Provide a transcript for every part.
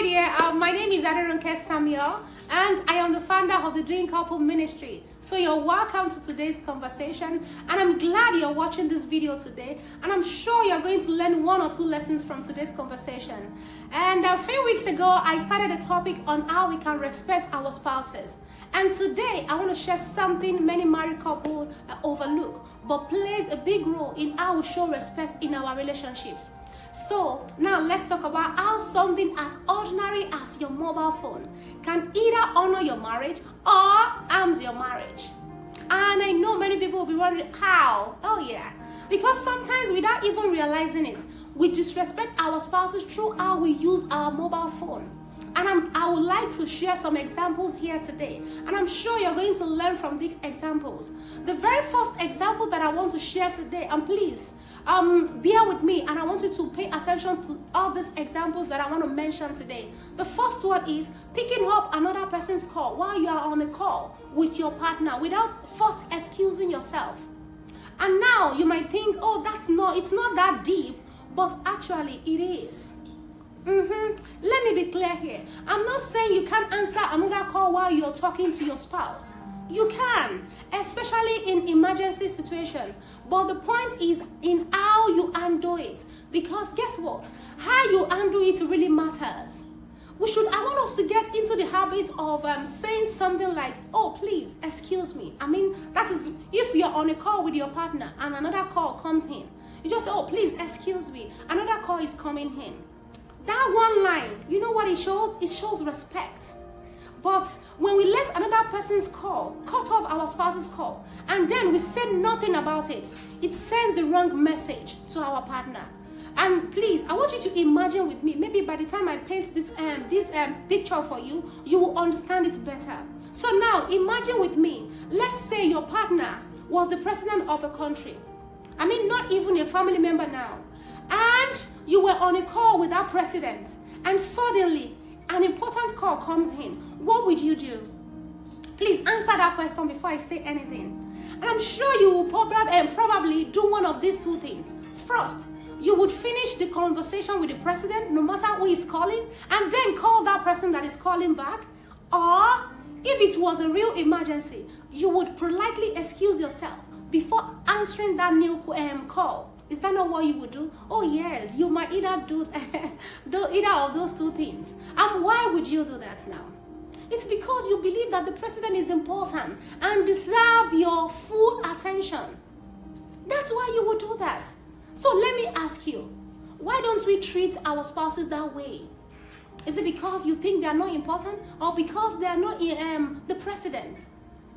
My name is Aderonke Samuel, and I am the founder of the Dream Couple Ministry. So you're welcome to today's conversation, and I'm glad you're watching this video today, and I'm sure you're going to learn one or two lessons from today's conversation. And a few weeks ago, I started a topic on how we can respect our spouses. And today, I want to share something many married couples overlook, but plays a big role in how we show respect in our relationships. So now let's talk about how something as ordinary as your mobile phone can either honor your marriage or harm your marriage. And I know many people will be wondering how. Oh yeah, because sometimes without even realizing it, we disrespect our spouses through how we use our mobile phone. And I would like to share some examples here today. And I'm sure you're going to learn from these examples. The very first example that I want to share today, and please, bear with me, and I want you to pay attention to all these examples that I want to mention today. The first one is picking up another person's call while you are on a call with your partner without first excusing yourself. And now you might think, oh, it's not that deep, but actually it is. Let me be clear here. I'm not saying you can't answer another call while you're talking to your spouse. You can, especially in emergency situation. But the point is in how you handle it. Because guess what? How you handle it really matters. I want us to get into the habit of saying something like, oh, please, excuse me. I mean, that is if you're on a call with your partner and another call comes in. You just say, oh, please, excuse me. Another call is coming in. That one line, you know what it shows? It shows respect. But when we let another person's call cut off our spouse's call, and then we say nothing about it, it sends the wrong message to our partner. And please, I want you to imagine with me, maybe by the time I paint this picture for you, you will understand it better. So now, imagine with me, let's say your partner was the president of a country. I mean, not even a family member now. And you were on a call with that president, and suddenly an important call comes in. What would you do? Please answer that question before I say anything. And I'm sure you will probably do one of these two things. First, you would finish the conversation with the president, no matter who is calling, and then call that person that is calling back. Or, if it was a real emergency, you would politely excuse yourself before answering that new call. Is that not what you would do? Oh yes, you might either do either of those two things. And why would you do that now? It's because you believe that the president is important and deserve your full attention. That's why you would do that. So let me ask you, why don't we treat our spouses that way? Is it because you think they are not important, or because they are not the president?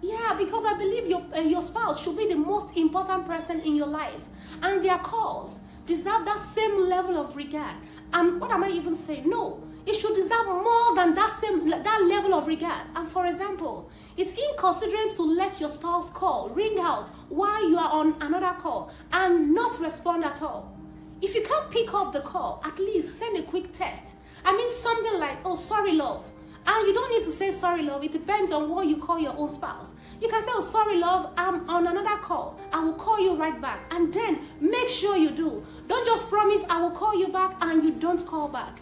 Yeah, because I believe your spouse should be the most important person in your life, and their calls deserve that same level of regard. And what am I even saying? No, it should deserve more than that level of regard. And for example, it's inconsiderate to let your spouse call ring out while you are on another call and not respond at all. If you can't pick up the call, at least send a quick text. I mean something like, oh, sorry, love. And you don't need to say sorry, love. It depends on what you call your own spouse. You can say, oh, sorry, love, I'm on another call. I will call you right back. And then make sure you do. Don't just promise I will call you back and you don't call back.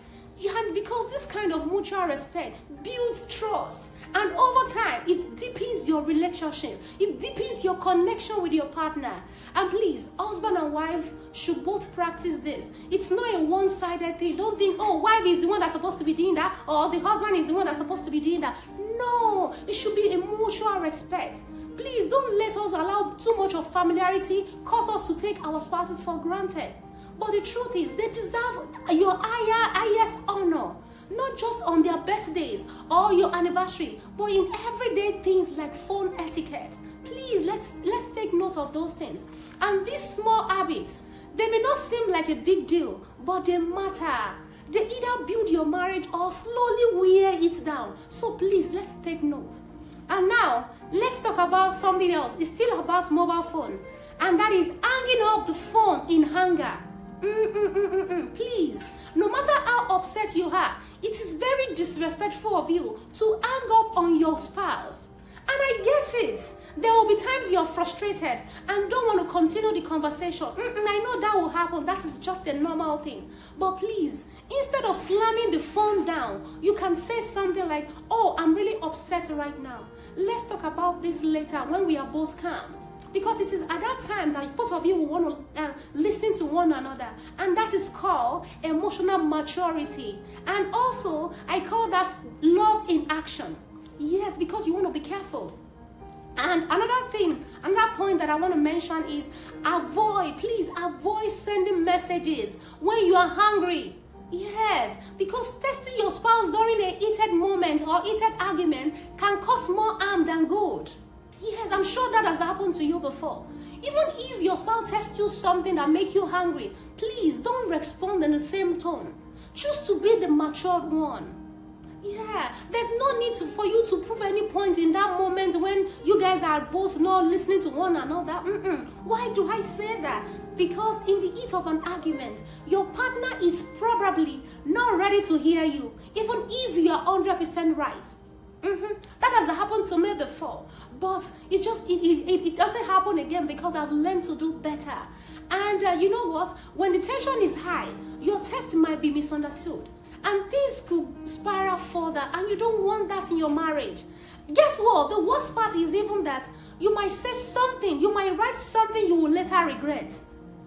Because this kind of mutual respect builds trust. And over time, it deepens your relationship. It deepens your connection with your partner. And please, husband and wife should both practice this. It's not a one-sided thing. Don't think, oh, wife is the one that's supposed to be doing that, or the husband is the one that's supposed to be doing that. No, it should be a mutual respect. Please don't let us allow too much of familiarity cause us to take our spouses for granted. But the truth is, they deserve your highest honor. Not just on their birthdays or your anniversary, but in everyday things like phone etiquette. Please, let's take note of those things. And these small habits, they may not seem like a big deal, but they matter. They either build your marriage or slowly wear it down. So please, let's take note. And now, let's talk about something else. It's still about mobile phone. And that is hanging up the phone in anger. Please, no matter how upset you are, it is very disrespectful of you to hang up on your spouse. And I get it. There will be times you're frustrated and don't want to continue the conversation. I know that will happen. That is just a normal thing. But please, instead of slamming the phone down, you can say something like, oh, I'm really upset right now. Let's talk about this later when we are both calm. Because it is at that time that both of you will want to listen to one another. And that is called emotional maturity. And also, I call that love in action. Yes, because you want to be careful. And another point that I want to mention is please avoid sending messages when you are hungry. Yes, because texting your spouse during a heated moment or heated argument can cause more harm than good. Yes, I'm sure that has happened to you before. Even if your spouse texts you something that makes you hungry, please don't respond in the same tone. Choose to be the matured one. Yeah, there's no need for you to prove any point in that moment when you guys are both not listening to one another. Why do I say that? Because in the heat of an argument, your partner is probably not ready to hear you, even if you are 100% right. That has happened to me before, but it doesn't happen again because I've learned to do better. And you know what? When the tension is high, your text might be misunderstood, and things could spiral further, and you don't want that in your marriage. Guess what? The worst part is even that you might say something, you might write something you will later regret.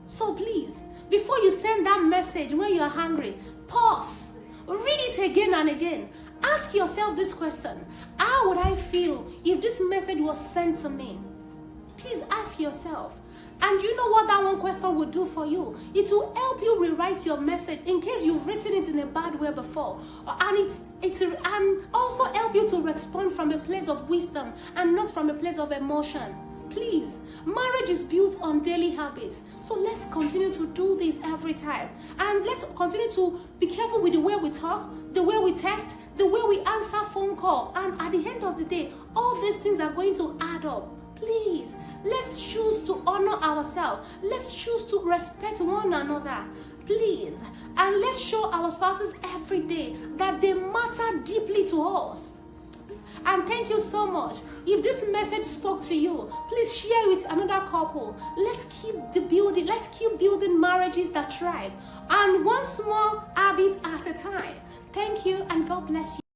So please, before you send that message when you're hungry, pause, read it again and again. Ask yourself this question: how would I feel if this message was sent to me? Please ask yourself. And you know what that one question will do for you? It will help you rewrite your message in case you've written it in a bad way before. And and also help you to respond from a place of wisdom and not from a place of emotion. Please, marriage is built on daily habits. So let's continue to do this every time. And let's continue to be careful with the way we talk, the way we text, the way we answer phone call. And at the end of the day, all these things are going to add up. Please, let's choose to honor ourselves. Let's choose to respect one another. Please. And let's show our spouses every day that they matter deeply to us. And thank you so much. If this message spoke to you, please share it with another couple. Let's keep building marriages that thrive. And one small habit at a time. Thank you, and God bless you.